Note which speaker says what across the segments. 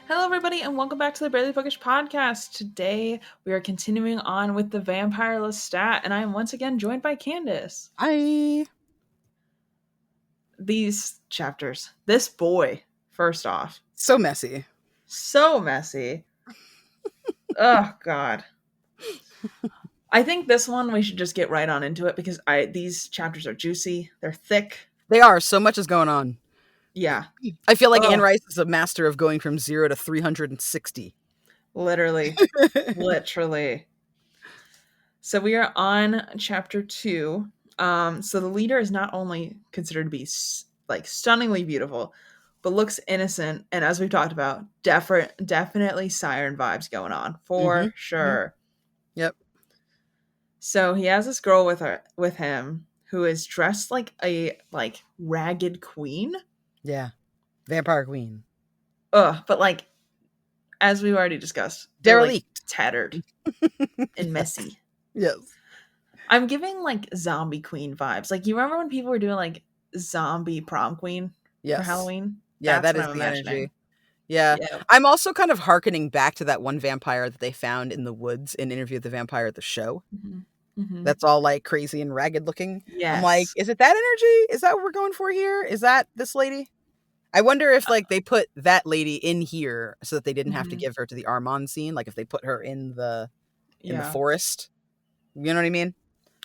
Speaker 1: Hello, everybody, and welcome back to the Barely Bookish podcast. Today, we are continuing on with the Vampire Lestat, and I am once again joined by Candace.
Speaker 2: Hi.
Speaker 1: These chapters, this boy, first off,
Speaker 2: So messy.
Speaker 1: so messy. Oh, God. I think this one we should just get right on into it because these chapters are juicy, they're thick.
Speaker 2: They are. So much is going on.
Speaker 1: Yeah.
Speaker 2: I feel like Anne
Speaker 1: Oh,
Speaker 2: Rice is a master of going from 0 to 360.
Speaker 1: literally. Literally. So we are on chapter 2. So the leader is not only considered to be stunningly beautiful, but looks innocent. And as we've talked about, definitely siren vibes going on for sure.
Speaker 2: Yep.
Speaker 1: So he has this girl with him who is dressed like a ragged queen.
Speaker 2: Yeah. Vampire Queen.
Speaker 1: Ugh, but as we've already discussed, they're
Speaker 2: Derelict.
Speaker 1: tattered and messy.
Speaker 2: Yes.
Speaker 1: I'm giving zombie queen vibes. You remember when people were doing zombie prom queen for Halloween?
Speaker 2: Yeah,
Speaker 1: That's
Speaker 2: that is
Speaker 1: what I'm
Speaker 2: the
Speaker 1: imagining.
Speaker 2: energy. Yeah. I'm also kind of hearkening back to that one vampire that they found in the woods in Interview with the Vampire at the show.
Speaker 1: Mm-hmm.
Speaker 2: That's all crazy and ragged looking.
Speaker 1: Yes.
Speaker 2: I'm like, is it that energy? Is that what we're going for here? Is that this lady? I wonder if they put that lady in here so that they didn't have to give her to the Armand scene. If they put her in the forest. You know what I mean?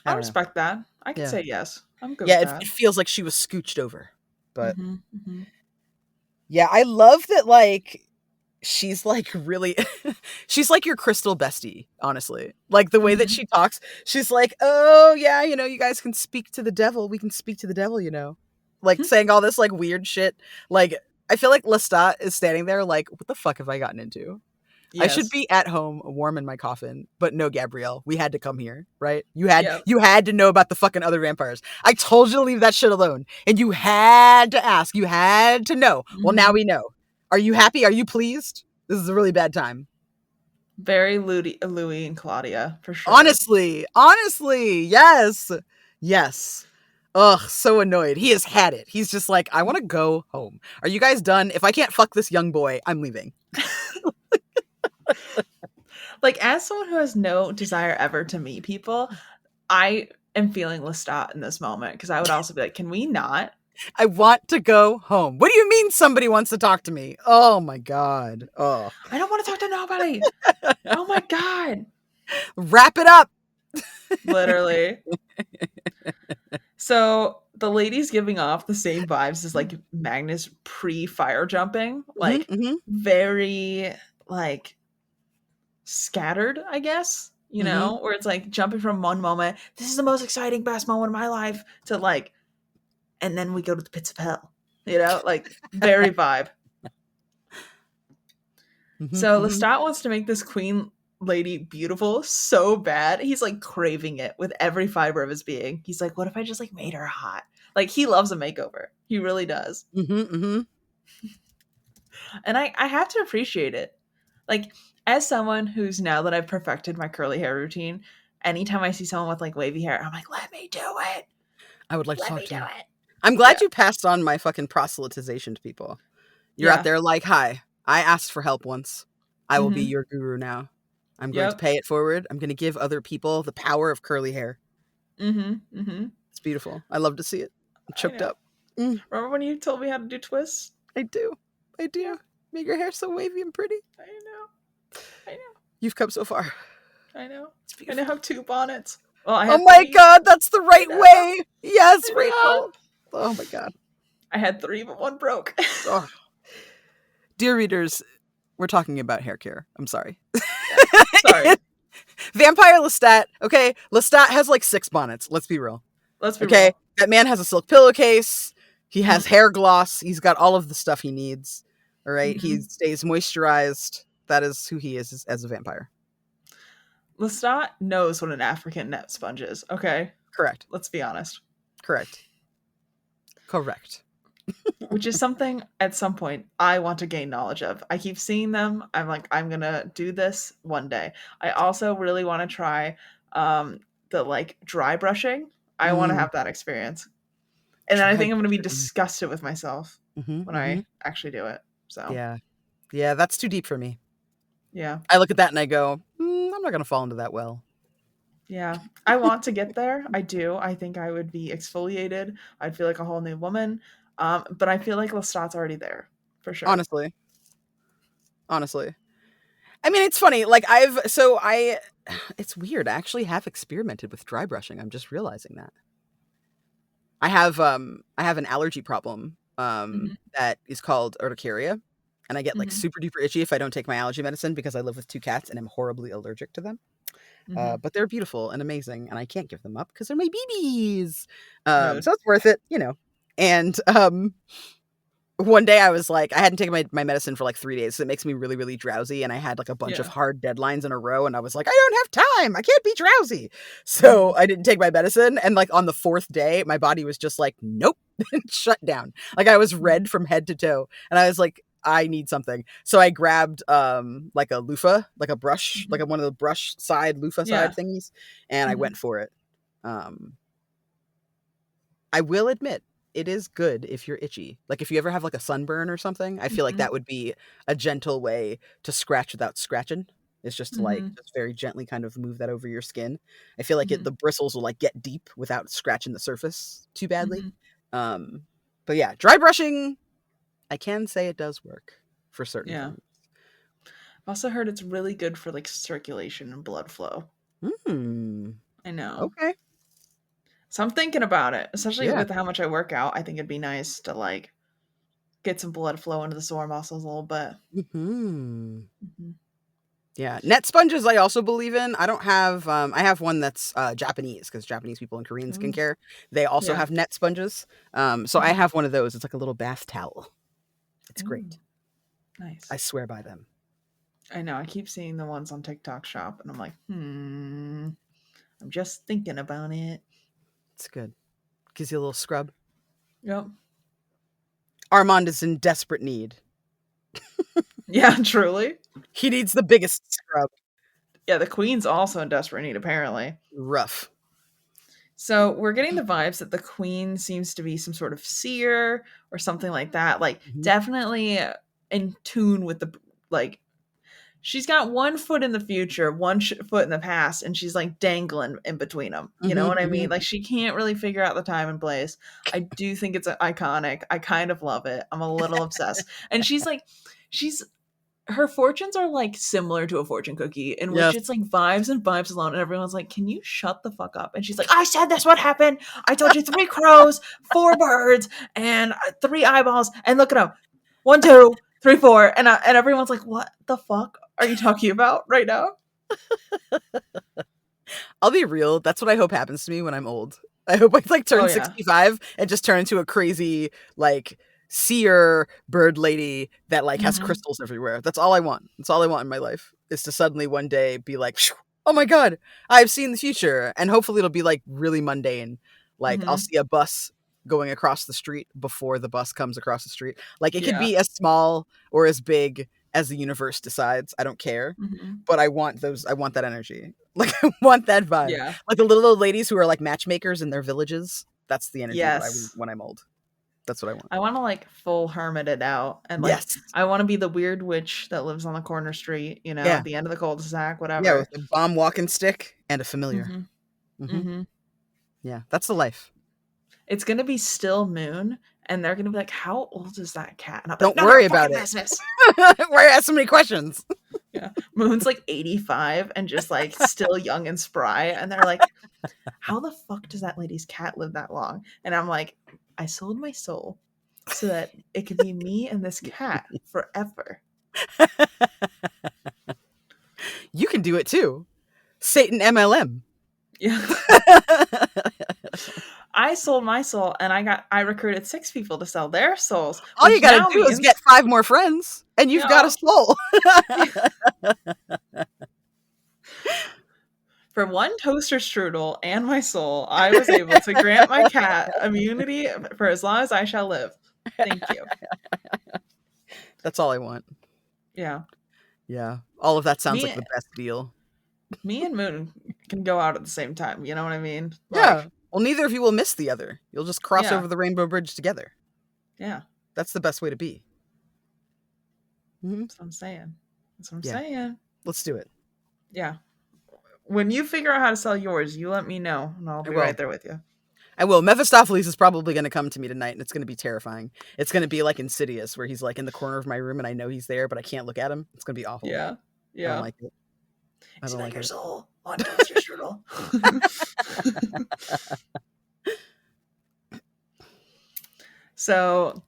Speaker 1: I respect that. I can say yes. I'm good with that.
Speaker 2: It feels like she was scooched over. But yeah, I love that she's really she's like your crystal bestie, honestly. The way that she talks, she's like, oh yeah, you guys can speak to the devil. We can speak to the devil, saying all this weird shit. I feel like Lestat is standing there what the fuck have I gotten into? Yes. I should be at home warm in my coffin, but no, Gabrielle, we had to come here, right? You had to know about the fucking other vampires. I told you to leave that shit alone, and you had to ask. You had to know. Well, now we know. Are you happy? Are you pleased? This is a really bad time.
Speaker 1: Very Louis and Claudia, for sure.
Speaker 2: Honestly, yes. Ugh, so annoyed. He has had it. He's just like, I want to go home. Are you guys done? If I can't fuck this young boy, I'm leaving.
Speaker 1: As someone who has no desire ever to meet people, I am feeling Lestat in this moment because I would also be like, can we not?
Speaker 2: I want to go home. What do you mean somebody wants to talk to me? Oh my God. Oh.
Speaker 1: I don't want to talk to nobody. Oh my God.
Speaker 2: Wrap it up.
Speaker 1: Literally. So the lady's giving off the same vibes as Magnus pre-fire jumping. Very scattered, I guess. Where it's jumping from one moment, this is the most exciting, best moment of my life, to and then we go to the pits of hell. Very vibe. So Lestat wants to make this queen lady beautiful so bad. He's craving it with every fiber of his being. He's like, what if I just made her hot? He loves a makeover. He really does. And I have to appreciate it. As someone who's, now that I've perfected my curly hair routine, anytime I see someone with wavy hair, I'm like, let me do it.
Speaker 2: I would like to talk to you. I'm glad you passed on my fucking proselytization to people. You're out there hi, I asked for help once. I will be your guru now. I'm going to pay it forward. I'm going to give other people the power of curly hair. It's beautiful. I love to see it. I'm choked up.
Speaker 1: Remember when you told me how to do twists?
Speaker 2: I do. Make your hair so wavy and pretty.
Speaker 1: I know.
Speaker 2: You've come so far.
Speaker 1: I know. I now have 2 bonnets. Well,
Speaker 2: oh my God, that's the right way. Yes, Rachel. Oh my God.
Speaker 1: I had 3, but 1 broke.
Speaker 2: Oh. Dear readers, we're talking about hair care. I'm sorry.
Speaker 1: Sorry.
Speaker 2: Vampire Lestat. Okay, Lestat has 6 bonnets. Let's be real.
Speaker 1: Real.
Speaker 2: That man has a silk pillowcase. He has hair gloss. He's got all of the stuff he needs. All right. He stays moisturized. That is who he is as a vampire.
Speaker 1: Lestat knows what an African net sponge is. Okay.
Speaker 2: Correct.
Speaker 1: Let's be honest.
Speaker 2: Correct.
Speaker 1: Which is something at some point I want to gain knowledge of. I keep seeing them. I'm like, I'm gonna do this one day. I also really want to try the dry brushing. I want to have that experience. And then I think I'm gonna be disgusted with myself when I actually do it. So
Speaker 2: yeah. Yeah, that's too deep for me.
Speaker 1: Yeah.
Speaker 2: I look at that and I go, I'm not gonna fall into that well.
Speaker 1: Yeah. I want to get there. I do. I think I would be exfoliated. I'd feel like a whole new woman. But I feel like Lestat's already there for sure.
Speaker 2: Honestly. Honestly. I mean, it's funny. Like it's weird. I actually have experimented with dry brushing. I'm just realizing that. I have an allergy problem
Speaker 1: Mhm.
Speaker 2: that is called urticaria, and I get like
Speaker 1: Mhm.
Speaker 2: super duper itchy if I don't take my allergy medicine because I live with 2 cats and I'm horribly allergic to them.
Speaker 1: Mhm.
Speaker 2: But they're beautiful and amazing, and I can't give them up because they're my babies.
Speaker 1: Mood.
Speaker 2: So it's worth it, you know. And one day I was like, I hadn't taken my medicine for like 3 days, so it makes me really, really drowsy. And I had like a bunch of
Speaker 1: Yeah.
Speaker 2: hard deadlines in a row, and I was like, I don't have time. I can't be drowsy. So
Speaker 1: Mhm.
Speaker 2: I didn't take my medicine. And like on the 4th day, my body was just like, nope, shut down. Like I was
Speaker 1: Mhm.
Speaker 2: red from head to toe. And I was like, I need something. So I grabbed like a loofah, like a brush, like
Speaker 1: Mhm.
Speaker 2: one of the brush side loofah
Speaker 1: Yeah.
Speaker 2: side thingies, and I
Speaker 1: Mhm.
Speaker 2: went for it. Um I will admit, it is good if you're itchy. Like, if you ever have, like, a sunburn or something, I feel like
Speaker 1: Mhm.
Speaker 2: that would be a gentle way to scratch without scratching. Is just to, like,
Speaker 1: Mhm.
Speaker 2: just very gently kind of move that over your skin. I feel like
Speaker 1: Mhm.
Speaker 2: the bristles will, like, get deep without scratching the surface too badly.
Speaker 1: Mhm.
Speaker 2: Um, but yeah, dry brushing, I can say it does work for certain
Speaker 1: Yeah.
Speaker 2: things.
Speaker 1: I've also heard it's really good for like circulation and blood flow.
Speaker 2: Mm,
Speaker 1: I know.
Speaker 2: okay.
Speaker 1: So I'm thinking about it, especially
Speaker 2: Yeah.
Speaker 1: with how much I work out. I think it'd be nice to like get some blood flow into the sore muscles a little bit.
Speaker 2: Mhm.
Speaker 1: Mhm.
Speaker 2: Yeah, net sponges I also believe in. I don't have I have one that's Japanese because Japanese people and Korean
Speaker 1: Ooh.
Speaker 2: skincare, they also
Speaker 1: Yeah.
Speaker 2: have net sponges. So I
Speaker 1: Mhm.
Speaker 2: have one of those. It's like a little bath towel. It's
Speaker 1: Ooh,
Speaker 2: great. I
Speaker 1: nice.
Speaker 2: swear by them.
Speaker 1: I know. I keep seeing the ones on TikTok shop, and I'm like, I'm just thinking about it.
Speaker 2: It's good. Gives you a little scrub.
Speaker 1: Yep.
Speaker 2: Armand is in desperate need.
Speaker 1: Yeah, truly.
Speaker 2: He needs the biggest scrub.
Speaker 1: Yeah, the queen's also in desperate need, apparently.
Speaker 2: Rough.
Speaker 1: So we're getting the vibes that the queen seems to be some sort of seer or something like that. Like,
Speaker 2: Mhm.
Speaker 1: definitely in tune with the like. She's got one foot in the future, one foot in the past, and she's like dangling in between them. You know
Speaker 2: Mhm,
Speaker 1: what I mean?
Speaker 2: mhm.
Speaker 1: Like, she can't really figure out the time and place. I do think it's iconic. I kind of love it. I'm a little obsessed. And she's like, she's her fortunes are like similar to a fortune cookie in which
Speaker 2: Yes.
Speaker 1: it's like vibes and vibes alone, and everyone's like, can you shut the fuck up? And she's like, I said this, what happened? I told you 3 crows, 4 birds, and 3 eyeballs, and look at them, 1 2 3 4, and everyone's like, what the fuck are you talking about right now?
Speaker 2: I'll be real. That's what I hope happens to me when I'm old. I hope I like
Speaker 1: Oh
Speaker 2: turn
Speaker 1: yeah.
Speaker 2: 65 and just turn into a crazy like seer bird lady that like has
Speaker 1: Hmm.
Speaker 2: crystals everywhere. That's all I want. That's all I want in my life is to suddenly one day be like, "Phew, oh my god, I've seen the future." And hopefully it'll be like really mundane. Like I'll
Speaker 1: Hmm.
Speaker 2: see a bus going across the street before the bus comes across the street. Like it could
Speaker 1: Yeah.
Speaker 2: be as small or as big as the universe decides. I don't care.
Speaker 1: Hmm.
Speaker 2: But I want that energy. Like I want that vibe.
Speaker 1: Yeah.
Speaker 2: Like the little old ladies who are like matchmakers in their villages. That's the energy that I want
Speaker 1: Yes.
Speaker 2: when I'm old. That's what I want.
Speaker 1: I want to like full hermit it out, and like
Speaker 2: Yes.
Speaker 1: I want to be the weird witch that lives on the corner street,
Speaker 2: Yeah.
Speaker 1: at the end of the cul-de-sac,
Speaker 2: Yeah,
Speaker 1: whatever.
Speaker 2: with a bomb walking stick and a familiar.
Speaker 1: Mhm.
Speaker 2: Mhm.
Speaker 1: Mhm.
Speaker 2: Yeah, that's the life.
Speaker 1: It's gonna be still moon, and they're gonna be like, "How old is that cat?" And I'll be like,
Speaker 2: Don't
Speaker 1: "None of
Speaker 2: worry
Speaker 1: your
Speaker 2: about
Speaker 1: fucking
Speaker 2: it.
Speaker 1: business."
Speaker 2: Why ask so many questions?
Speaker 1: Yeah, Moon's like 85 and just like still young and spry, and they're like, "How the fuck does that lady's cat live that long?" And I'm like, "I sold my soul so that it could be me and this cat forever."
Speaker 2: You can do it too. Satan MLM.
Speaker 1: Yeah. I sold my soul, and I recruited 6 people to sell their souls,
Speaker 2: All you
Speaker 1: which
Speaker 2: gotta
Speaker 1: now
Speaker 2: do is get
Speaker 1: means
Speaker 2: 5 more friends, and you've got a
Speaker 1: yeah.
Speaker 2: soul.
Speaker 1: For one toaster strudel and my soul, I was able to grant my cat immunity for as long as I shall live. Thank you.
Speaker 2: That's all I want.
Speaker 1: Yeah.
Speaker 2: Yeah. All of that sounds like
Speaker 1: Me
Speaker 2: the best deal.
Speaker 1: me and Moon can go out at the same time, you know what I mean?
Speaker 2: Yeah.
Speaker 1: Like,
Speaker 2: Well, neither of you will miss the other. You'll just cross
Speaker 1: yeah.
Speaker 2: over the rainbow bridge together.
Speaker 1: Yeah.
Speaker 2: That's the best way to be.
Speaker 1: That's what I'm saying. That's what I'm
Speaker 2: Yeah.
Speaker 1: saying.
Speaker 2: Let's do it.
Speaker 1: Yeah. When you figure out how to sell yours, you let me know, and I'll
Speaker 2: I
Speaker 1: be
Speaker 2: will.
Speaker 1: right there with you.
Speaker 2: I will. Mephistopheles is probably going to come to me tonight, and it's going to be terrifying. It's going to be like Insidious, where he's like in the corner of my room, and I know he's there, but I can't look at him. It's going to be awful.
Speaker 1: Yeah.
Speaker 2: I don't
Speaker 1: Yeah.
Speaker 2: like it. I
Speaker 1: Is he
Speaker 2: don't
Speaker 1: like
Speaker 2: like
Speaker 1: your
Speaker 2: it.
Speaker 1: soul on toaster strudel? So,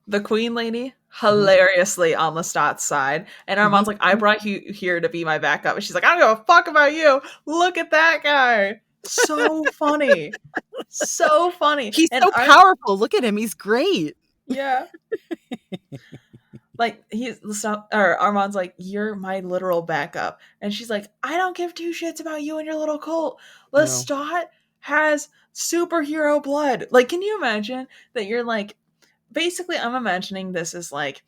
Speaker 1: the queen lady, hilariously on Lestat's side. And Armand's like, I brought you here to be my backup. And she's like, I don't give a fuck about you. Look at that guy. So funny. So funny.
Speaker 2: He's
Speaker 1: And
Speaker 2: so powerful. Look at him. He's great.
Speaker 1: yeah. Like Armand's like, you're my literal backup. And she's like, I don't give two shits about you and your little cult. Lestat has superhero blood. Like, can you imagine that you're like, basically I'm imagining this as like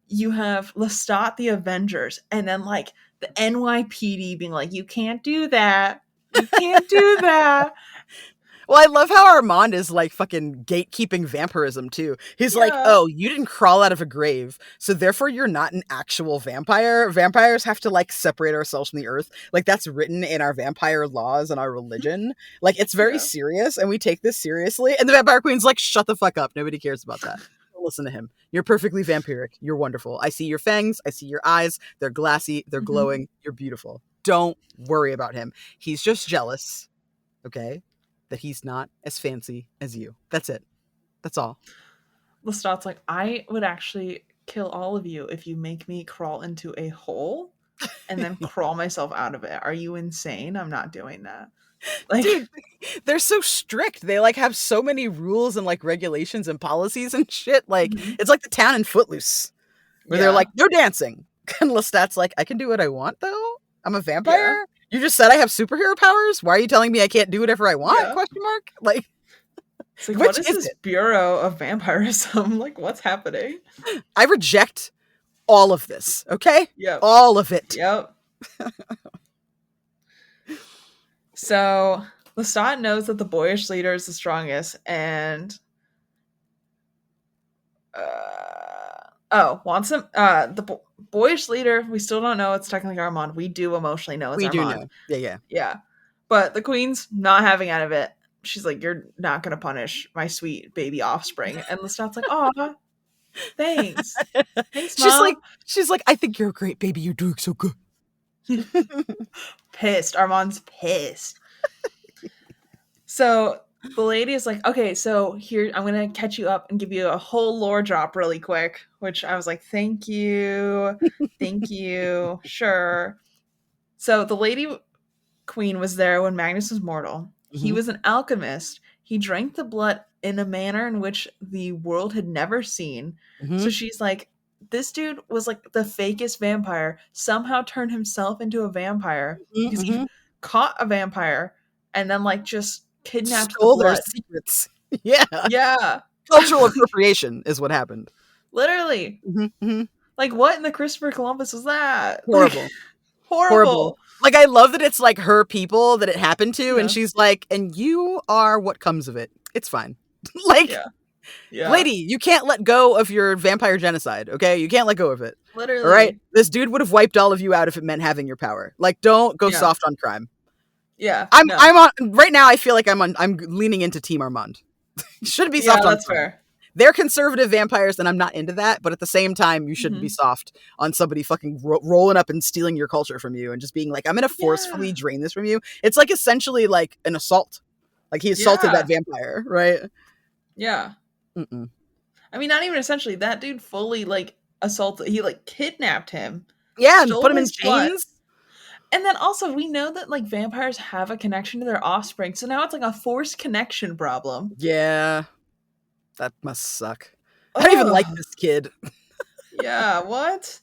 Speaker 1: you have Lestat the Avengers and then like the NYPD being like, you can't do that. You can't do that.
Speaker 2: Well, I love how Armand is like fucking gatekeeping vampirism too. He's like,
Speaker 1: Yeah.
Speaker 2: oh, you didn't crawl out of a grave, so therefore you're not an actual vampire. Vampires have to like separate ourselves from the earth. Like that's written in our vampire laws and our religion. Like it's very
Speaker 1: Yeah.
Speaker 2: serious and we take this seriously. And the vampire queen's like, shut the fuck up. Nobody cares about that. Don't listen to him. You're perfectly vampiric. You're wonderful. I see your fangs. I see your eyes. They're glassy. They're glowing. You're beautiful. Don't worry about him. He's just jealous. Okay? That he's not as fancy as you. That's it. That's all.
Speaker 1: Lestat's like, I would actually kill all of you if you make me crawl into a hole and then crawl myself out of it. Are you insane? I'm not doing that. Like,
Speaker 2: dude, they're so strict. They like have so many rules and like regulations and policies and shit. Like it's like the town in Footloose, where they're like, no dancing. And Lestat's like, I can do what I want though. I'm a vampire.
Speaker 1: Yeah.
Speaker 2: You just said I have superhero powers. Why are you telling me I can't do whatever I want?
Speaker 1: Yeah.
Speaker 2: Question mark. Like,
Speaker 1: it's like, what is this bureau of vampirism? Like, what's happening?
Speaker 2: I reject all of this. Okay.
Speaker 1: Yep.
Speaker 2: All of it.
Speaker 1: Yep. So Lestat knows that the boyish leader is the strongest, and wants him. The boyish leader, we still don't know. It's technically Armand. We do emotionally know it's Armand.
Speaker 2: Do know. Yeah.
Speaker 1: Yeah. But the queen's not having out of it. She's like, you're not going to punish my sweet baby offspring. And Lestat's like, aw, thanks. Thanks, Mom.
Speaker 2: She's like, I think you're a great baby. You're doing so good.
Speaker 1: Pissed. Armand's pissed. So the lady is like, okay, so here, I'm going to catch you up and give you a whole lore drop really quick, which I was like, thank you. Thank you. Sure. So the lady queen was there when Magnus was mortal. He was an alchemist. He drank the blood in a manner in which the world had never seen. So she's like, this dude was like the fakest vampire, somehow turned himself into a vampire because he caught a vampire and then like just kidnapped
Speaker 2: Stole
Speaker 1: the blood.
Speaker 2: Their secrets. Yeah.
Speaker 1: Yeah.
Speaker 2: Cultural appropriation is what happened.
Speaker 1: Literally. Like, what in the Christopher Columbus was that?
Speaker 2: Horrible.
Speaker 1: Like, horrible.
Speaker 2: Like, I love that it's like her people that it happened to, and she's like, and you are what comes of it. It's fine. Like, lady, you can't let go of your vampire genocide, okay? You can't let go of it.
Speaker 1: Literally.
Speaker 2: All right? This dude would have wiped all of you out if it meant having your power. Like, don't go soft on crime.
Speaker 1: Yeah.
Speaker 2: I'm on right now. I feel like I'm leaning into Team Armand. Shouldn't be soft on
Speaker 1: that's
Speaker 2: crime.
Speaker 1: fair.
Speaker 2: They're conservative vampires, and I'm not into that. But at the same time, you shouldn't be soft on somebody fucking rolling up and stealing your culture from you and just being like, I'm going to forcefully drain this from you. It's like essentially like an assault. Like he assaulted that vampire, right?
Speaker 1: Yeah. I mean, not even essentially. That dude fully like assaulted. He like kidnapped him.
Speaker 2: Yeah, and put him in chains.
Speaker 1: And then also, we know that like vampires have a connection to their offspring. So now it's like a forced connection problem.
Speaker 2: Yeah. That must suck. I don't even like this kid.
Speaker 1: Yeah, what?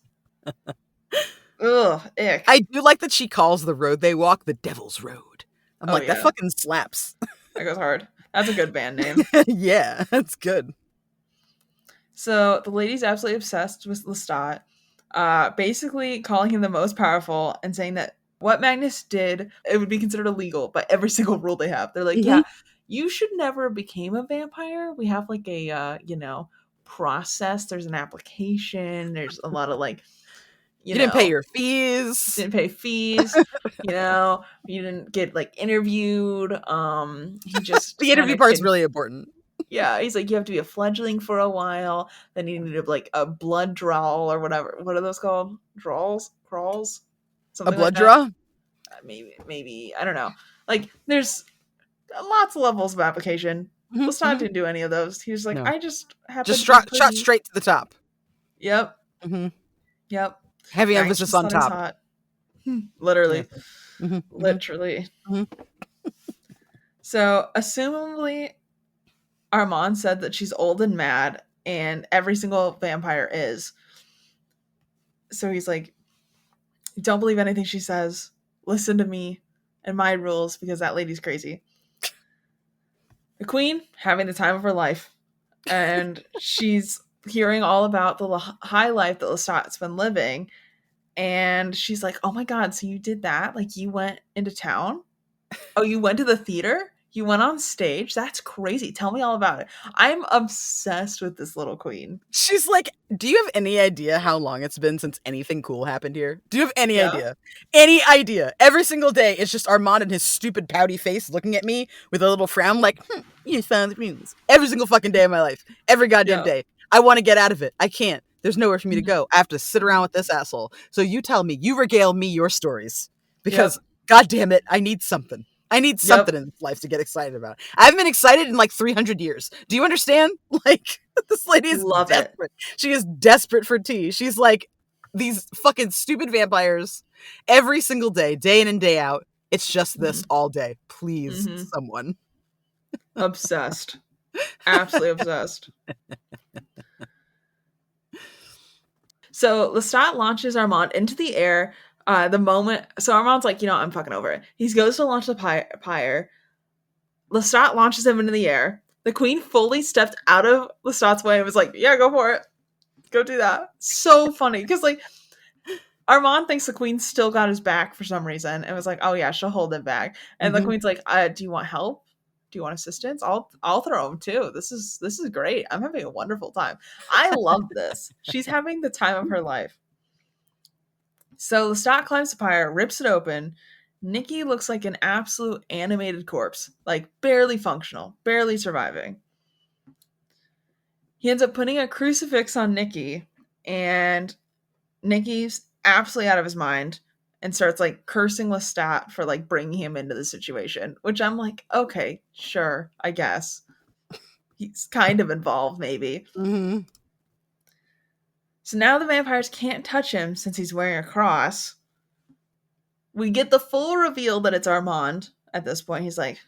Speaker 1: Ugh, ick.
Speaker 2: I do like that she calls the road they walk the Devil's Road. I'm like, that fucking slaps.
Speaker 1: That goes hard. That's a good band name.
Speaker 2: Yeah, that's good.
Speaker 1: So the lady's absolutely obsessed with Lestat, basically calling him the most powerful and saying that what Magnus did, it would be considered illegal by every single rule they have. They're like, yeah, you should never became a vampire. We have like a, process. There's an application. There's a lot of like,
Speaker 2: you didn't pay your fees.
Speaker 1: Didn't pay fees. You didn't get like interviewed. He just
Speaker 2: the interview part's really important.
Speaker 1: Yeah, he's like, you have to be a fledgling for a while. Then you need like a blood draw or whatever. What are those called? Crawls?
Speaker 2: Something a blood draw?
Speaker 1: Maybe. I don't know. Like, there's lots of levels of application. Lestat didn't do any of those. He was like, I just happened
Speaker 2: to shot straight to the top.
Speaker 1: Yep. Yep.
Speaker 2: Heavy emphasis on top.
Speaker 1: Hot. Literally. Yeah. Literally. So, assumably, Armand said that she's old and mad, and every single vampire is. So he's like, don't believe anything she says. Listen to me and my rules, because that lady's crazy. The queen having the time of her life, and she's hearing all about the high life that Lestat's been living, and she's like, oh my god, so you did that? Like, you went into town? Oh, you went to the theater? You went on stage? That's crazy. Tell me all about it. I'm obsessed with this little queen.
Speaker 2: She's like, do you have any idea how long it's been since anything cool happened here? Do you have any idea? Any idea? Every single day, it's just Armand and his stupid pouty face looking at me with a little frown like, you found the rules. Every single fucking day of my life. Every goddamn day. I want to get out of it. I can't. There's nowhere for me to go. I have to sit around with this asshole. So you tell me, you regale me your stories. Because, god damn it, I need something. I need something in life to get excited about. I haven't been excited in like 300 years. Do you understand? Like, this lady is desperate. She is desperate for tea. She's like, these fucking stupid vampires every single day, day in and day out. It's just this all day. Please, someone.
Speaker 1: Obsessed. Absolutely obsessed. So Lestat launches Armand into the air. The moment, so Armand's like, I'm fucking over it. He goes to launch the pyre. Lestat launches him into the air. The queen fully stepped out of Lestat's way and was like, yeah, go for it. Go do that. So funny. Because, like, Armand thinks the queen still got his back for some reason and was like, oh, yeah, she'll hold him back. And the queen's like, do you want help? Do you want assistance? I'll throw him too. This is great. I'm having a wonderful time. I love this. She's having the time of her life. So Lestat climbs the pyre, rips it open. Nikki looks like an absolute animated corpse, like barely functional, barely surviving. He ends up putting a crucifix on Nikki, and Nikki's absolutely out of his mind and starts like cursing Lestat for like bringing him into the situation, which I'm like, okay, sure, I guess. He's kind of involved, maybe. So now the vampires can't touch him since he's wearing a cross. We get the full reveal that it's Armand at this point. He's like,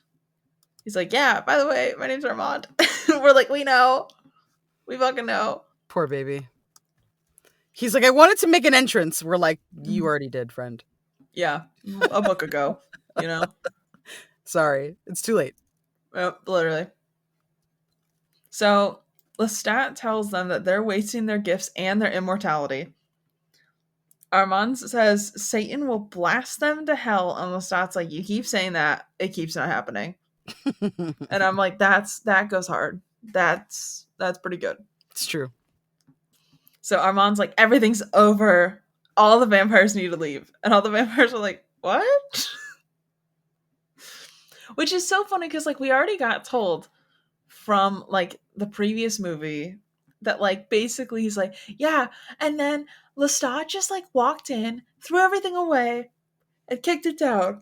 Speaker 1: yeah, by the way, my name's Armand. We're like, we know. We fucking know.
Speaker 2: Poor baby. He's like, I wanted to make an entrance. We're like, you already did, friend.
Speaker 1: Yeah, a book ago,
Speaker 2: Sorry, it's too late.
Speaker 1: Literally. So Lestat tells them that they're wasting their gifts and their immortality. Armand says Satan will blast them to hell, and Lestat's like, you keep saying that, it keeps not happening. And I'm like, that goes hard. That's pretty good.
Speaker 2: It's true.
Speaker 1: So Armand's like, everything's over. All the vampires need to leave. And all the vampires are like, what? Which is so funny because, like, we already got told from, like, the previous movie that, like, basically he's like, yeah, and then Lestat just, like, walked in, threw everything away, and kicked it down.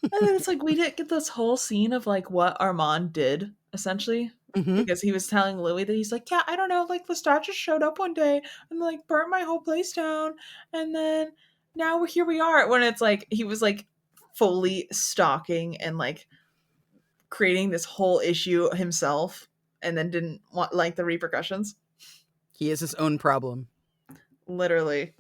Speaker 1: And then it's like, we didn't get this whole scene of, like, what Armand did, essentially. Because he was telling Louis that he's like, yeah, I don't know, like, Lestat just showed up one day and, like, burnt my whole place down, and then now here we are. When it's like, he was, like, fully stalking and, like, creating this whole issue himself, and then didn't want, like, the repercussions.
Speaker 2: He is his own problem.
Speaker 1: Literally.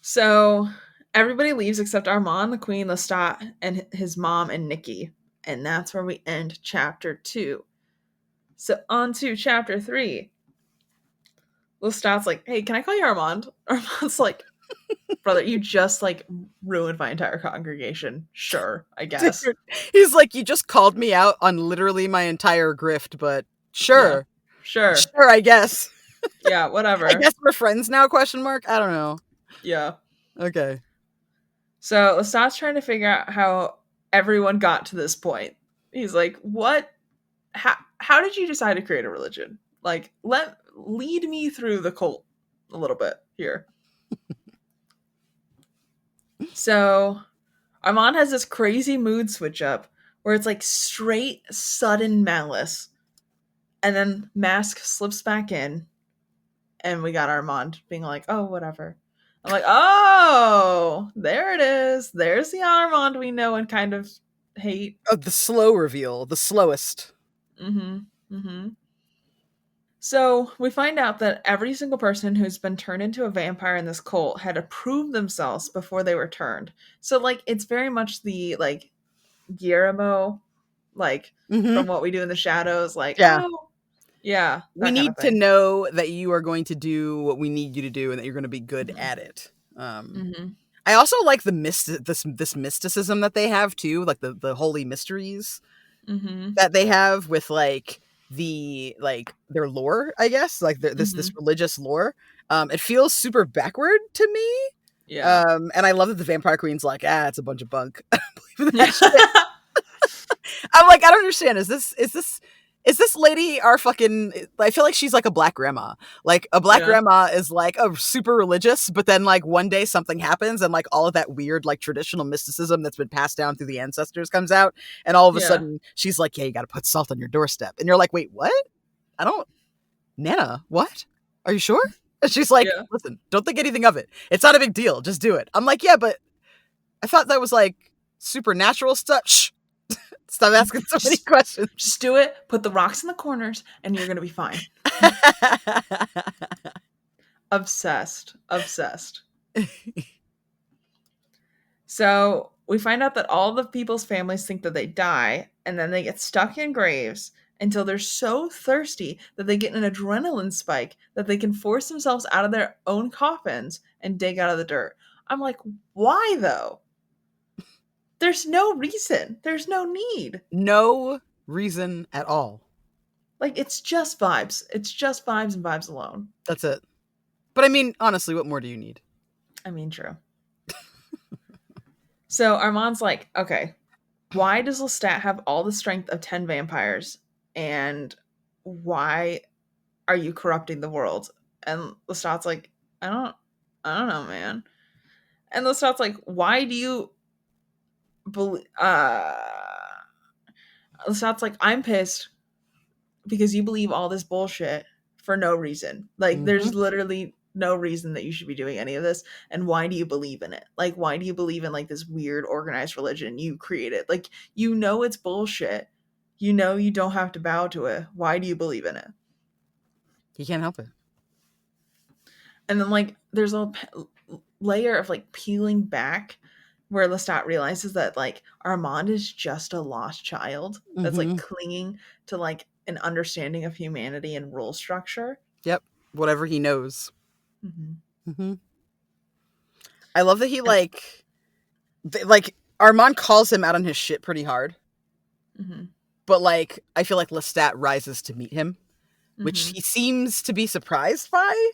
Speaker 1: So everybody leaves except Armand, the queen, Lestat, and his mom and Nikki. And that's where we end chapter 2. So on to chapter 3. Lestat's like, hey, can I call you Armand? Armand's like, Brother, you just like ruined my entire congregation. Sure, I guess.
Speaker 2: Dude, he's like, you just called me out on literally my entire grift, but
Speaker 1: Yeah.
Speaker 2: sure.
Speaker 1: Sure.
Speaker 2: Sure, I guess.
Speaker 1: Yeah,
Speaker 2: I
Speaker 1: whatever.
Speaker 2: guess we're friends now, question mark? I don't know.
Speaker 1: Yeah.
Speaker 2: Okay.
Speaker 1: So Lestat's trying to figure out how everyone got to this point. He's like, what how did you decide to create a religion? Like, lead me through the cult a little bit here. So Armand has this crazy mood switch up where it's like straight sudden malice, and then mask slips back in, and we got Armand being like, "Oh, whatever." I'm like, "Oh, there it is. There's the Armand we know and kind of hate."
Speaker 2: Oh, the slow reveal, the slowest.
Speaker 1: Mm-hmm. Mm-hmm. So we find out that every single person who's been turned into a vampire in this cult had to prove themselves before they were turned. So like it's very much the like Guillermo, like
Speaker 2: Mm-hmm.
Speaker 1: from What We Do in the Shadows, like,
Speaker 2: Yeah.
Speaker 1: oh yeah,
Speaker 2: We
Speaker 1: that kind of
Speaker 2: need to
Speaker 1: thing.
Speaker 2: know that you are going to do what we need you to do and that you're going to be good
Speaker 1: Mm-hmm.
Speaker 2: at it.
Speaker 1: Mm-hmm.
Speaker 2: I also like this mysticism that they have too, like the holy mysteries
Speaker 1: Mm-hmm.
Speaker 2: that they have with like their lore, I guess, like this
Speaker 1: Mm-hmm.
Speaker 2: religious lore. It feels super backward to me.
Speaker 1: Yeah.
Speaker 2: And I love that the vampire queen's like, it's a bunch of bunk. I don't believe in that shit. I'm like, I don't understand. Is this lady our fucking? I feel like she's like a black grandma. Like a black
Speaker 1: Yeah.
Speaker 2: grandma is like super religious, but then like one day something happens and like all of that weird like traditional mysticism that's been passed down through the ancestors comes out, and all of a
Speaker 1: Yeah.
Speaker 2: sudden she's like, yeah, you got to put salt on your doorstep, and you're like, wait, what? I don't, Nana, what? Are you sure? And she's like,
Speaker 1: Yeah.
Speaker 2: listen, don't think anything of it. It's not a big deal. Just do it. I'm like, yeah, but I thought that was like supernatural stuff. Shh. Stop asking so many
Speaker 1: Just
Speaker 2: questions.
Speaker 1: just do it. Put the rocks in the corners and you're gonna be fine. Obsessed. Obsessed. So we find out that all the people's families think that they die, and then they get stuck in graves until they're so thirsty that they get an adrenaline spike that they can force themselves out of their own coffins and dig out of the dirt. I'm like, why though? There's no reason. There's no need.
Speaker 2: No reason at all.
Speaker 1: Like, it's just vibes. It's just vibes and vibes alone.
Speaker 2: That's it. But I mean, honestly, what more do you need?
Speaker 1: I mean, true. So Armand's like, okay, why does Lestat have all the strength of 10 vampires? And why are you corrupting the world? And Lestat's like, I don't know, man. And Lestat's like, why do you believe Lestat's like, I'm pissed because you believe all this bullshit for no reason. Like,
Speaker 2: Mm-hmm.
Speaker 1: there's literally no reason that you should be doing any of this. And why do you believe in it? Like, why do you believe in like this weird organized religion you created? Like, you know it's bullshit. You know you don't have to bow to it. Why do you believe in it?
Speaker 2: He can't help it.
Speaker 1: And then like there's a layer of like peeling back where Lestat realizes that like Armand is just a lost child that's like
Speaker 2: Mm-hmm.
Speaker 1: clinging to like an understanding of humanity and rule structure.
Speaker 2: Yep. Whatever he knows.
Speaker 1: Mm-hmm.
Speaker 2: Mm-hmm. I love that he
Speaker 1: And,
Speaker 2: like Armand calls him out on his shit pretty hard.
Speaker 1: mm-hmm.
Speaker 2: But like I feel like Lestat rises to meet him, which
Speaker 1: Mm-hmm.
Speaker 2: he seems to be surprised by.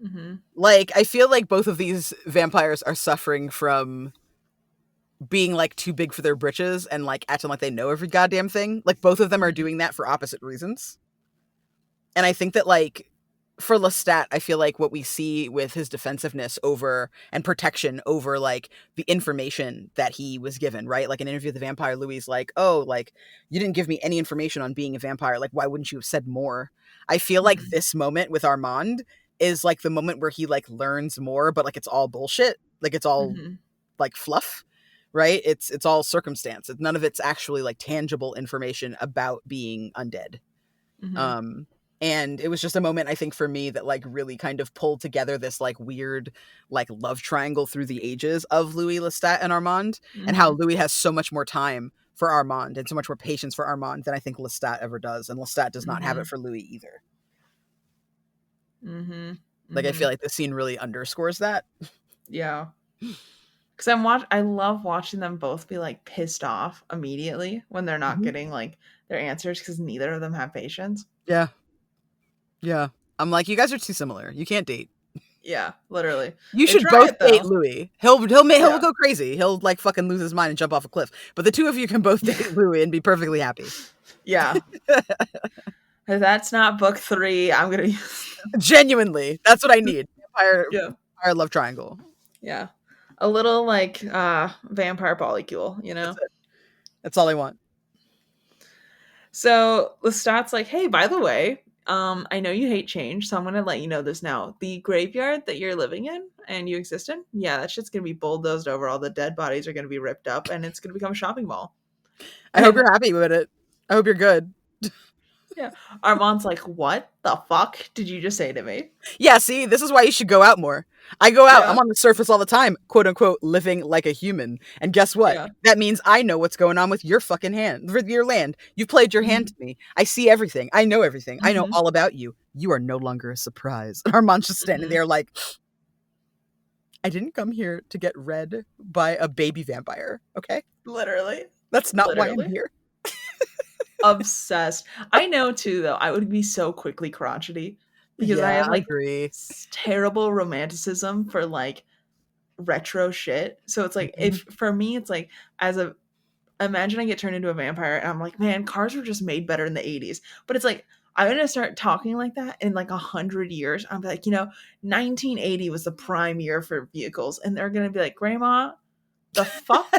Speaker 1: Mm-hmm.
Speaker 2: Like I feel like both of these vampires are suffering from being like too big for their britches and like acting like they know every goddamn thing. Like both of them are doing that for opposite reasons. And I think that like for Lestat, I feel like what we see with his defensiveness over and protection over like the information that he was given, right? Like an interview with the vampire, Louis like, oh, like you didn't give me any information on being a vampire. Like, why wouldn't you have said more? I feel like
Speaker 1: Mm-hmm.
Speaker 2: this moment with Armand is like the moment where he like learns more, but like it's all bullshit. Like it's all
Speaker 1: Mm-hmm.
Speaker 2: like fluff, right? It's all circumstance. None of it's actually like tangible information about being undead.
Speaker 1: Mm-hmm.
Speaker 2: Um, and it was just a moment I think for me that like really kind of pulled together this like weird like love triangle through the ages of Louis Lestat and Armand, and how
Speaker 1: Mm-hmm.
Speaker 2: Louis has so much more time for Armand and so much more patience for Armand than I think Lestat ever does, and Lestat does not have
Speaker 1: Mm-hmm.
Speaker 2: it for Louis either.
Speaker 1: Mm-hmm.
Speaker 2: Like I
Speaker 1: Mm-hmm.
Speaker 2: feel like this scene really underscores that.
Speaker 1: Yeah. Because I love watching them both be like pissed off immediately when they're not getting like their answers because neither of them have patience.
Speaker 2: Yeah. Yeah. I'm like, you guys are too similar. You can't date.
Speaker 1: Yeah, literally.
Speaker 2: You
Speaker 1: They
Speaker 2: should
Speaker 1: try
Speaker 2: both
Speaker 1: it
Speaker 2: date
Speaker 1: though.
Speaker 2: Louis. He'll
Speaker 1: Yeah.
Speaker 2: go crazy. He'll like fucking lose his mind and jump off a cliff. But the two of you can both date Louis and be perfectly happy.
Speaker 1: Yeah. If that's not book 3, I'm gonna use.
Speaker 2: Genuinely, that's what I need.
Speaker 1: Yeah.
Speaker 2: Vampire love triangle.
Speaker 1: Yeah. A little like vampire polycule,
Speaker 2: That's it. That's all I want.
Speaker 1: So Lestat's like, hey, by the way, I know you hate change, so I'm gonna let you know this now. The graveyard that you're living in and you exist in, yeah, that shit's gonna be bulldozed over. All the dead bodies are gonna be ripped up, and it's gonna become a shopping mall.
Speaker 2: I hope you're happy with it. I hope you're good.
Speaker 1: Yeah. Armand's like, what the fuck did you just say to me?
Speaker 2: Yeah, see, this is why you should go out more. I go out,
Speaker 1: Yeah.
Speaker 2: I'm on the surface all the time, quote unquote, living like a human. And guess what?
Speaker 1: Yeah.
Speaker 2: That means I know what's going on with your fucking hand, with your land. You've played your hand to me. I see everything. I know everything. I know all about you. You are no longer a surprise. And Armand's just standing there like, I didn't come here to get read by a baby vampire, okay?
Speaker 1: Literally.
Speaker 2: That's not why I'm here.
Speaker 1: Obsessed. I know too, though, I would be so quickly crotchety because I have like terrible romanticism for like retro shit. So it's like, if for me, it's like, imagine I get turned into a vampire and I'm like, man, cars were just made better in the 80s. But it's like, I'm gonna start talking like that in like 100 years. I'm like, 1980 was the prime year for vehicles, and they're gonna be like, Grandma, the fuck?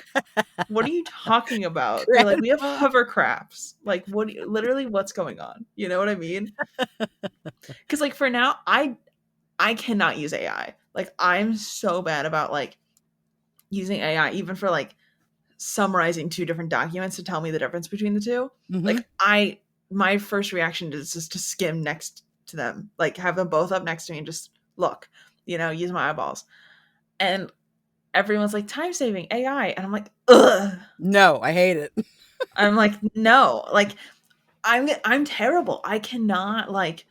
Speaker 1: What are you talking about? They're like, we have hovercrafts. Like, literally what's going on? You know what I mean? Because like for now, I cannot use AI. Like, I'm so bad about like using AI, even for like summarizing 2 different documents to tell me the difference between the 2. Like, my first reaction is just to skim next to them, like have them both up next to me and just look, use my eyeballs. And everyone's like, time saving AI, and I'm like, ugh.
Speaker 2: No, I hate it.
Speaker 1: I'm like, no, like I'm terrible. I cannot like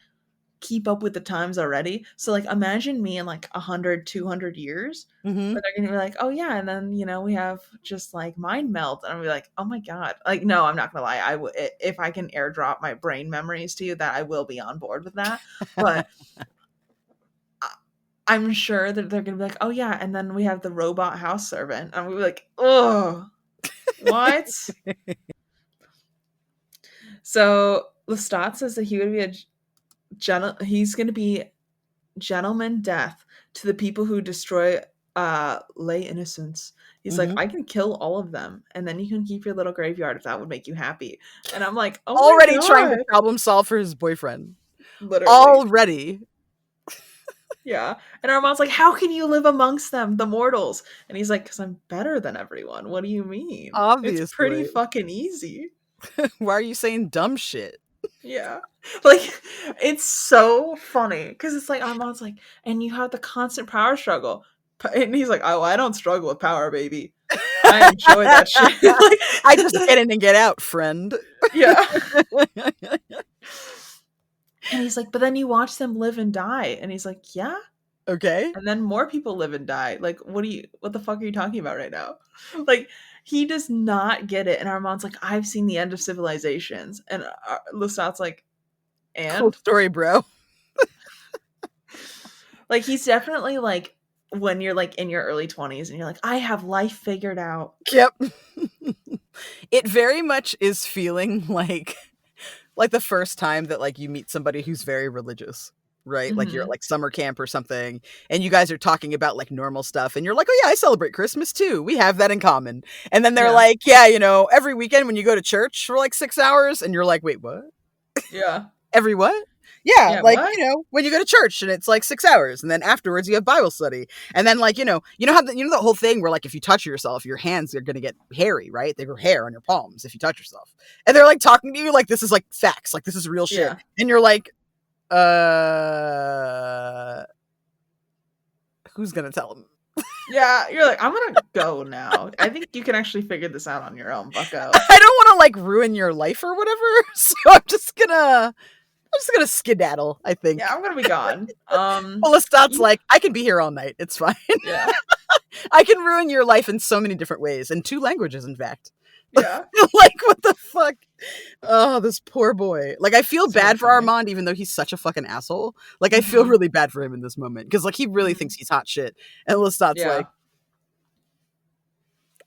Speaker 1: keep up with the times already. So like, imagine me in like 100, 200 years, where they're gonna be like, oh yeah, and then we have just like mind melt, and I'll be like, oh my god, like no, I'm not gonna lie, if I can airdrop my brain memories to you, that I will be on board with that, but. I'm sure that they're gonna be like, oh yeah, and then we have the robot house servant, and we'll be like, oh, what? So Lestat says that he's gonna be gentleman death to the people who destroy lay innocence. He's like, I can kill all of them, and then you can keep your little graveyard if that would make you happy. And I'm like, oh,
Speaker 2: already trying to problem solve for his boyfriend.
Speaker 1: Literally.
Speaker 2: Already.
Speaker 1: Yeah. And Armand's like, how can you live amongst them, the mortals? And he's like, because I'm better than everyone. What do you mean?
Speaker 2: Obviously.
Speaker 1: It's pretty fucking easy.
Speaker 2: Why are you saying dumb shit?
Speaker 1: Yeah. Like, it's so funny. Because it's like, Armand's like, and you have the constant power struggle. And he's like, oh, I don't struggle with power, baby. I enjoy that shit. Like,
Speaker 2: I just get in and get out, friend.
Speaker 1: Yeah. And he's like, but then you watch them live and die. And he's like, yeah.
Speaker 2: Okay.
Speaker 1: And then more people live and die. Like, what the fuck are you talking about right now? Like, he does not get it. And Armand's like, I've seen the end of civilizations. And Lestat's like, and?
Speaker 2: Cool story, bro.
Speaker 1: Like, he's definitely like, when you're like in your early 20s and you're like, I have life figured out.
Speaker 2: Yep. It very much is feeling like the first time that like you meet somebody who's very religious, right? Like you're at like summer camp or something, and you guys are talking about like normal stuff, and you're like, oh yeah, I celebrate Christmas too. We have that in common. And then they're like, yeah, every weekend when you go to church for like 6 hours, and you're like, wait, what?
Speaker 1: Yeah.
Speaker 2: Every what? Yeah, like,
Speaker 1: what?
Speaker 2: when you go to church and it's like 6 hours, and then afterwards you have Bible study. And then like, how the whole thing where like if you touch yourself, your hands are going to get hairy, right? They grow hair on your palms if you touch yourself. And they're like talking to you like this is like facts, like this is real shit. Yeah. And you're like, who's going to tell them?
Speaker 1: Yeah, you're like, I'm going to go now. I think you can actually figure this out on your own, bucko.
Speaker 2: I don't want to like ruin your life or whatever, so I'm just going to just gonna skedaddle, I think.
Speaker 1: Yeah, I'm gonna be gone.
Speaker 2: Well, Lestat's like, I can be here all night. It's fine.
Speaker 1: Yeah.
Speaker 2: I can ruin your life in so many different ways, in 2 languages, in fact.
Speaker 1: Yeah.
Speaker 2: Like, what the fuck? Oh, this poor boy. Like, I feel
Speaker 1: So
Speaker 2: bad for
Speaker 1: funny.
Speaker 2: Armand, even though he's such a fucking asshole. Like, I feel
Speaker 1: Mhm.
Speaker 2: really bad for him in this moment. Because, like, he really
Speaker 1: Mhm.
Speaker 2: thinks he's hot shit. And Lestat's
Speaker 1: Yeah.
Speaker 2: like,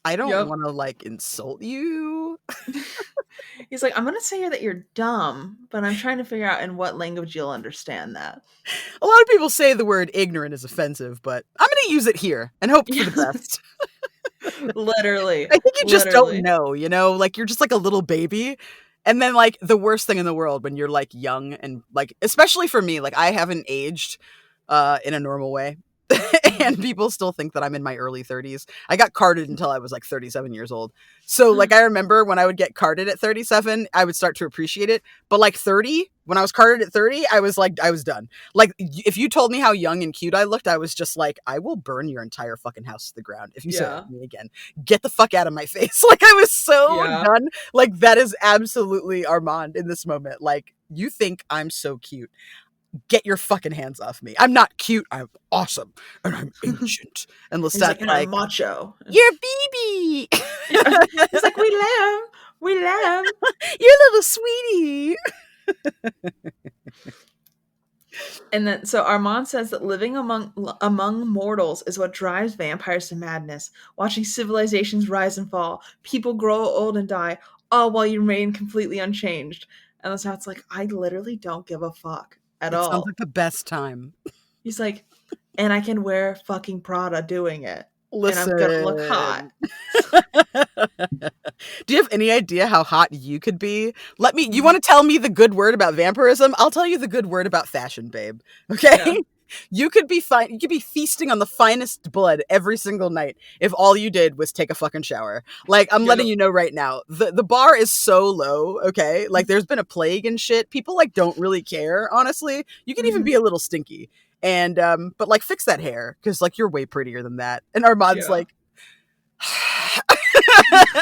Speaker 2: I don't
Speaker 1: Yep.
Speaker 2: want to, like, insult you.
Speaker 1: He's like, I'm gonna say that you're dumb, but I'm trying to figure out in what language you'll understand that.
Speaker 2: A lot of people say the word ignorant is offensive, but I'm going to use it here and hope for the best.
Speaker 1: Literally.
Speaker 2: I think you just don't
Speaker 1: Literally.
Speaker 2: know, you know? Like, you're just like a little baby. And then, like, the worst thing in the world when you're, like, young and, like, especially for me, like, I haven't aged in a normal way. And people still think that I'm in my early 30s. I got carded until I was like 37 years old. So like I remember when I would get carded at 37, I would start to appreciate it. But like 30, when I was carded at 30, I was like, I was done. Like if you told me how young and cute I looked, I was just like, I will burn your entire fucking house to the ground if you say that to me again. Get the fuck out of my face. Like I was so done. Like that is absolutely Armand in this moment. Like you think I'm so cute. Get your fucking hands off me. I'm not cute. I'm awesome. And I'm ancient. And Lestat's like,
Speaker 1: I'm macho.
Speaker 2: you're BB.
Speaker 1: Yeah. He's like, we love.
Speaker 2: You're a little sweetie.
Speaker 1: And then, so Armand says that living among mortals is what drives vampires to madness. Watching civilizations rise and fall, people grow old and die, all while you remain completely unchanged. And Lestat's like, I literally don't give a fuck at all.
Speaker 2: Sounds like the best time.
Speaker 1: He's like, and I can wear fucking Prada doing it.
Speaker 2: Listen.
Speaker 1: And I'm gonna look hot.
Speaker 2: Do you have any idea how hot you could be? You want to tell me the good word about vampirism? I'll tell you the good word about fashion, babe. Okay? Yeah. You could be fine. You could be feasting on the finest blood every single night if all you did was take a fucking shower. Like, I'm letting you know right now, the bar is so low, okay? Like, there's been a plague and shit. People, like, don't really care, honestly. You can even be a little stinky. And, but, like, fix that hair, because, like, you're way prettier than that. And Armand's like,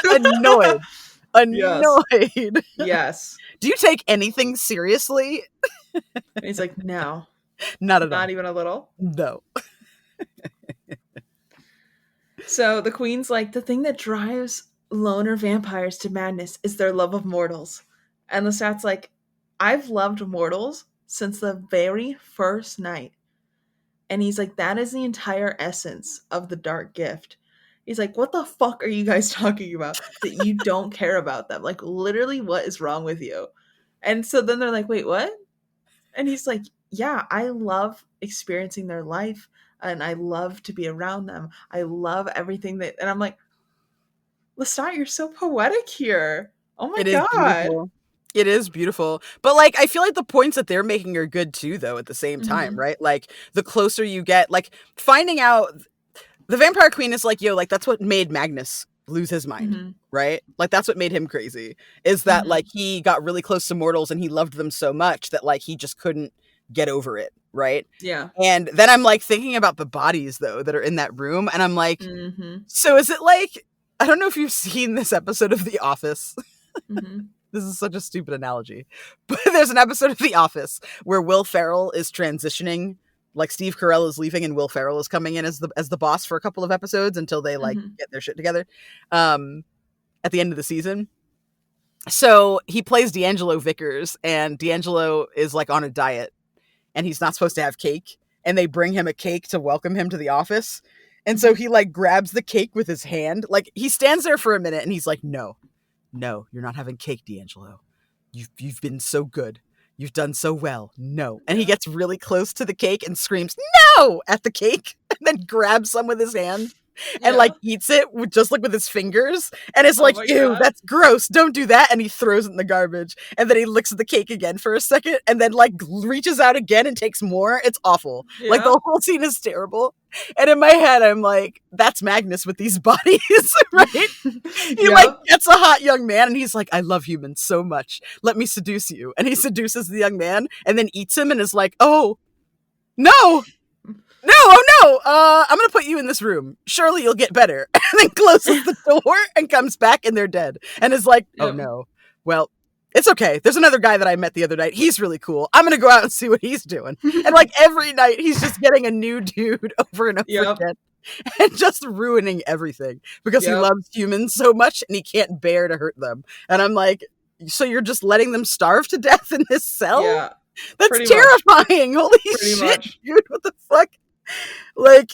Speaker 2: annoyed.
Speaker 1: Yes.
Speaker 2: Do you take anything seriously?
Speaker 1: And he's like, no.
Speaker 2: Not at all.
Speaker 1: Not even a little?
Speaker 2: No.
Speaker 1: So the queen's like, the thing that drives loner vampires to madness is their love of mortals. And Lestat's like, I've loved mortals since the very first night. And he's like, that is the entire essence of the dark gift. He's like, what the fuck are you guys talking about? That you don't care about them? Like, literally, what is wrong with you? And so then they're like, wait, what? And he's like, yeah, I love experiencing their life and I love to be around them. I love everything that, and I'm like, Lestat, you're so poetic here. Oh my God.
Speaker 2: Beautiful. It is beautiful. But like, I feel like the points that they're making are good too, though, at the same time, right? Like, the closer you get, like, finding out the Vampire Queen is like, yo, like, that's what made Magnus lose his mind, right? Like, that's what made him crazy, is that, like, he got really close to mortals and he loved them so much that, like, he just couldn't get over it, right?
Speaker 1: Yeah.
Speaker 2: And then I'm, like, thinking about the bodies, though, that are in that room, and I'm like, so is it, like, I don't know if you've seen this episode of The Office. This is such a stupid analogy. But there's an episode of The Office where Will Ferrell is transitioning. Like, Steve Carell is leaving and Will Ferrell is coming in as the boss for a couple of episodes until they, like, get their shit together at the end of the season. So he plays D'Angelo Vickers, and D'Angelo is, like, on a diet, and he's not supposed to have cake. And they bring him a cake to welcome him to the office. And so he, like, grabs the cake with his hand. Like, he stands there for a minute, and he's like, no, you're not having cake, D'Angelo. You've been so good. You've done so well. No. And he gets really close to the cake and screams, no, at the cake, and then grabs some with his hand and like eats it with his fingers. And it's like, ew, God, that's gross. Don't do that. And he throws it in the garbage. And then he looks at the cake again for a second and then like reaches out again and takes more. It's awful. Yeah. Like the whole scene is terrible. And in my head, I'm like, that's Magnus with these bodies, right? He like gets a hot young man and he's like, I love humans so much. Let me seduce you. And he seduces the young man and then eats him and is like, oh, no. I'm going to put you in this room. Surely you'll get better. And then closes the door and comes back and they're dead. And is like, oh no. Well, It's okay. There's another guy that I met the other night. He's really cool. I'm going to go out and see what he's doing. And like every night, he's just getting a new dude over and over
Speaker 1: Yep.
Speaker 2: again and just ruining everything because he loves humans so much and he can't bear to hurt them. And I'm like, so you're just letting them starve to death in this cell?
Speaker 1: Yeah.
Speaker 2: That's terrifying. Holy shit, dude. What the fuck? Like,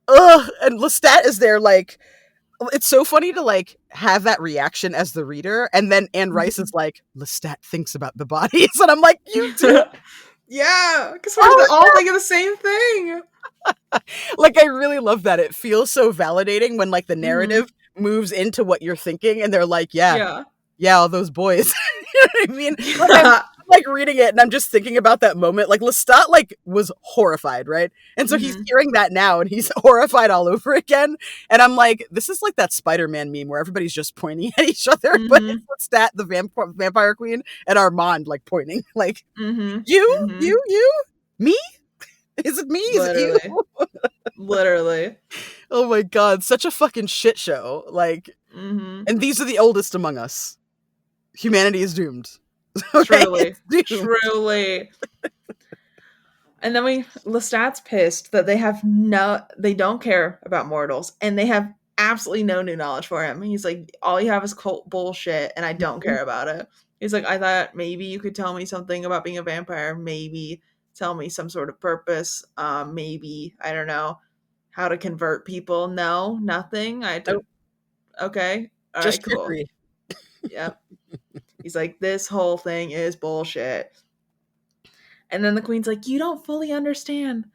Speaker 2: ugh. And Lestat is there like, it's so funny to like have that reaction as the reader, and then Anne Rice is like, Lestat thinks about the bodies, and I'm like, you too.
Speaker 1: Yeah, because we're all thinking the same thing.
Speaker 2: Like, I really love that. It feels so validating when like the narrative moves into what you're thinking, and they're like, yeah, all those boys. You know what I mean? Like, I'm like reading it, and I'm just thinking about that moment. Like Lestat like was horrified, right? And so he's hearing that now, and he's horrified all over again. And I'm like, this is like that Spider-Man meme where everybody's just pointing at each other, but it's Lestat, the vampire queen, and Armand like pointing, like, you, me? Is it me?
Speaker 1: Literally.
Speaker 2: Is it you?
Speaker 1: Literally.
Speaker 2: Oh my god, such a fucking shit show. Like, and these are the oldest among us. Humanity is doomed.
Speaker 1: Okay? Truly. And then Lestat's pissed that they don't care about mortals, and they have absolutely no new knowledge for him. He's like, all you have is cult bullshit, and I don't care about it. He's like, I thought maybe you could tell me something about being a vampire, maybe tell me some sort of purpose, maybe, I don't know, how to convert people. No, nothing. Okay. All
Speaker 2: just
Speaker 1: right, cool. Yep. He's like, this whole thing is bullshit. And then the queen's like, you don't fully understand.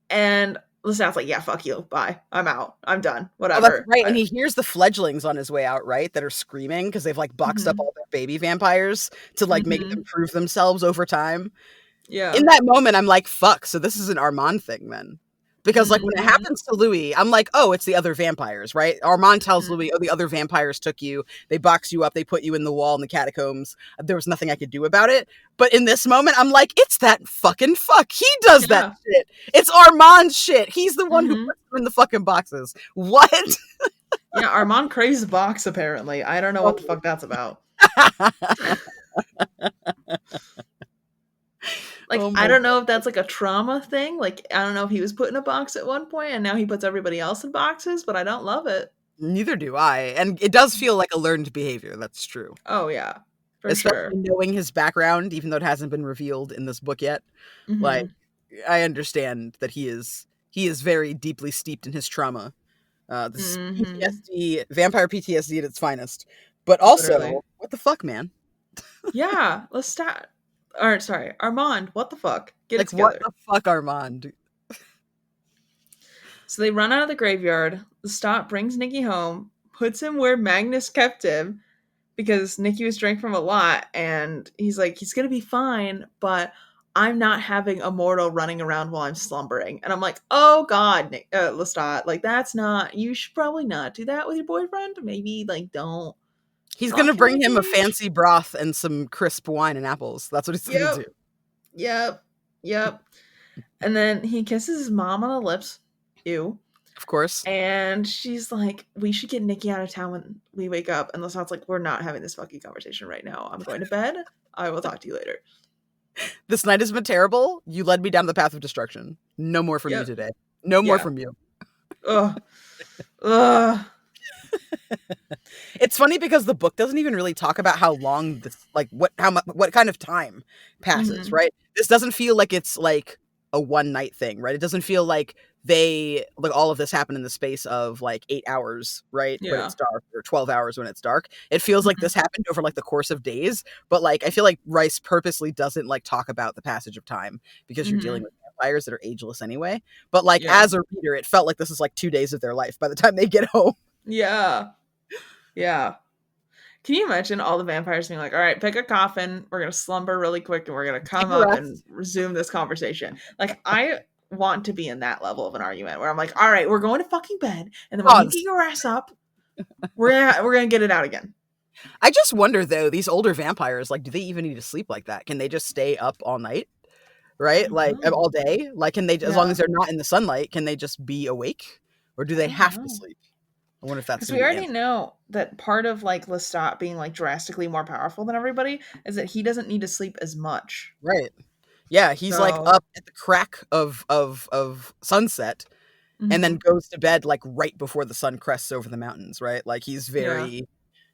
Speaker 1: And Lestat's like, yeah, fuck you. Bye. I'm out. I'm done. Whatever.
Speaker 2: Oh, that's right. And he hears the fledglings on his way out, right? That are screaming because they've like boxed up all their baby vampires to like make them prove themselves over time.
Speaker 1: Yeah.
Speaker 2: In that moment, I'm like, fuck. So this is an Armand thing then. Because like when it happens to Louis, I'm like, oh, it's the other vampires, right? Armand tells Louis, oh, the other vampires took you. They boxed you up. They put you in the wall in the catacombs. There was nothing I could do about it. But in this moment, I'm like, it's that fucking fuck. He does that shit. It's Armand's shit. He's the one who puts them in the fucking boxes. What?
Speaker 1: Yeah, Armand craves a box, apparently. I don't know what the fuck that's about. Like, I don't know if that's like a trauma thing. Like, I don't know if he was put in a box at one point and now he puts everybody else in boxes, but I don't love it.
Speaker 2: Neither do I. And it does feel like a learned behavior. That's true.
Speaker 1: Oh, yeah.
Speaker 2: Especially knowing his background, even though it hasn't been revealed in this book yet. Like, I understand that he is very deeply steeped in his trauma. This PTSD, vampire PTSD at its finest. But also, what the fuck, man?
Speaker 1: Yeah, Lestat. Or sorry, Armand. What the fuck? Get it together.
Speaker 2: What the fuck, Armand?
Speaker 1: So they run out of the graveyard. Lestat brings Nikki home, puts him where Magnus kept him because Nikki was drinking from a lot, and he's like, he's gonna be fine, but I'm not having a mortal running around while I'm slumbering. And I'm like, oh god, Lestat, like that's not. You should probably not do that with your boyfriend. Maybe like don't.
Speaker 2: He's going to bring him a fancy broth and some crisp wine and apples. That's what he's going to do.
Speaker 1: Yep. And then he kisses his mom on the lips. Ew.
Speaker 2: Of course.
Speaker 1: And she's like, we should get Nikki out of town when we wake up. And Lestat's like, we're not having this fucking conversation right now. I'm going to bed. I will talk to you later.
Speaker 2: This night has been terrible. You led me down the path of destruction. No more from you today. No more from you.
Speaker 1: Ugh.
Speaker 2: It's funny because the book doesn't even really talk about how long this, like what kind of time passes, right? This doesn't feel like it's like a one night thing, right? It doesn't feel like all of this happened in the space of like 8 hours, right?
Speaker 1: Yeah.
Speaker 2: When it's dark, or 12 hours when it's dark. It feels like this happened over like the course of days, but like I feel like Rice purposely doesn't like talk about the passage of time because you're dealing with vampires that are ageless anyway. But like as a reader, it felt like this is like 2 days of their life by the time they get home.
Speaker 1: Yeah. Can you imagine all the vampires being like, all right, pick a coffin. We're going to slumber really quick and we're going to come up and resume this conversation. Like, I want to be in that level of an argument where I'm like, all right, we're going to fucking bed. And then when you get your ass up, we're going to get it out again.
Speaker 2: I just wonder, though, these older vampires, like, do they even need to sleep like that? Can they just stay up all night? Right? Like, all day? Like, can they, as long as they're not in the sunlight, can they just be awake? Or do they have to sleep? I wonder if that's
Speaker 1: Because
Speaker 2: going
Speaker 1: we
Speaker 2: to be
Speaker 1: already
Speaker 2: it.
Speaker 1: know that part of like Lestat being like drastically more powerful than everybody is that he doesn't need to sleep as much.
Speaker 2: Right. Yeah, he's like
Speaker 1: So,
Speaker 2: up at the crack of sunset and then
Speaker 1: mhm,
Speaker 2: goes to bed like right before the sun crests over the mountains, right? Like he's
Speaker 1: yeah,
Speaker 2: very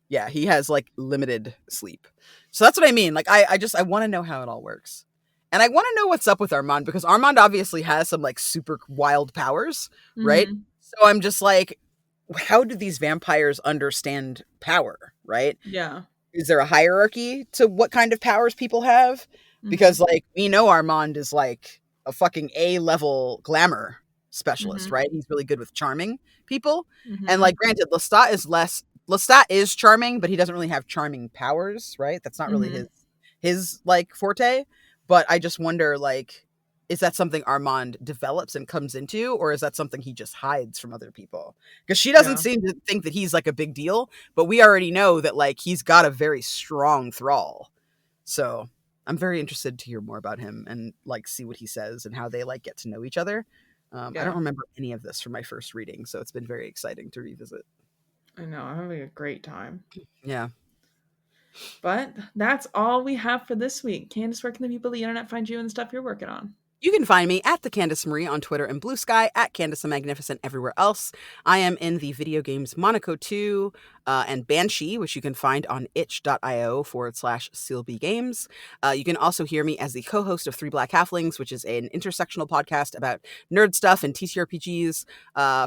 Speaker 2: yeah, he has like limited sleep. So that's what I mean. Like I want to know how it all works. And I want to know what's up with Armand because Armand obviously has some like super wild powers, right?
Speaker 1: mhm,
Speaker 2: So I'm just like how do these vampires understand power, right?
Speaker 1: yeah,
Speaker 2: Is there a hierarchy to what kind of powers people have? Because
Speaker 1: mhm,
Speaker 2: like we know Armand is like a fucking A-level glamour specialist,
Speaker 1: mhm,
Speaker 2: right? He's really good with charming people. And
Speaker 1: mhm,
Speaker 2: like granted, Lestat is charming, but he doesn't really have charming powers, right? That's not really
Speaker 1: mhm,
Speaker 2: his like forte. But I just wonder like is that something Armand develops and comes into, or is that something he just hides from other people? Because she doesn't
Speaker 1: yeah,
Speaker 2: seem to think that he's like a big deal, but we already know that like he's got a very strong thrall. So I'm very interested to hear more about him and like see what he says and how they like get to know each other. I don't
Speaker 1: yeah.
Speaker 2: remember any of this from my first reading, so it's been very exciting to revisit.
Speaker 1: I know, I'm having a great time.
Speaker 2: Yeah.
Speaker 1: But that's all we have for this week. Candace, where can the people of the internet find you and the stuff you're working on?
Speaker 2: You can find me at the Candace Marie on Twitter and Blue Sky, at Candace the Magnificent everywhere else. I am in the video games Monaco 2 and Banshee, which you can find on itch.io/Sealby Games. You can also hear me as the co-host of Three Black Halflings, which is an intersectional podcast about nerd stuff and TTRPGs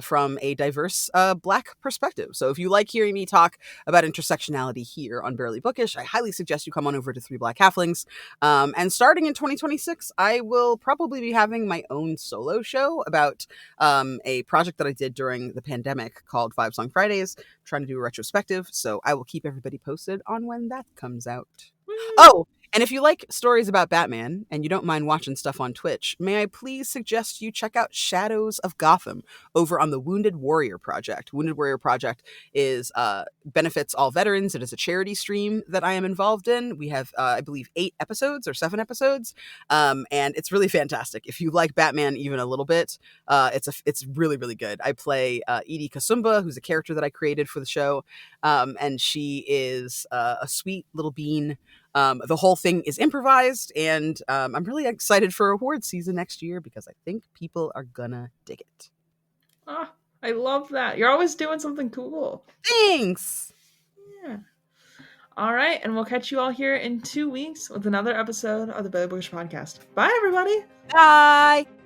Speaker 2: from a diverse Black perspective. So if you like hearing me talk about intersectionality here on Barely Bookish, I highly suggest you come on over to Three Black Halflings. And starting in 2026, I will probably be having my own solo show about a project that I did during the pandemic called Five Song Fridays, trying to do a retrospective. So I will keep everybody posted on when that comes out.
Speaker 1: Woo!
Speaker 2: Oh, and if you like stories about Batman and you don't mind watching stuff on Twitch, may I please suggest you check out Shadows of Gotham over on the Wounded Warrior Project. Wounded Warrior Project is benefits all veterans. It is a charity stream that I am involved in. We have, I believe, 8 episodes or 7 episodes, and it's really fantastic. If you like Batman even a little bit, it's really really good. I play Edie Kasumba, who's a character that I created for the show, and she is a sweet little bean. The whole thing is improvised, and I'm really excited for award season next year because I think people are gonna dig it.
Speaker 1: Ah, I love that. You're always doing something cool.
Speaker 2: Thanks.
Speaker 1: Yeah. All right, and we'll catch you all here in 2 weeks with another episode of the Billy Bookish Podcast. Bye, everybody.
Speaker 2: Bye.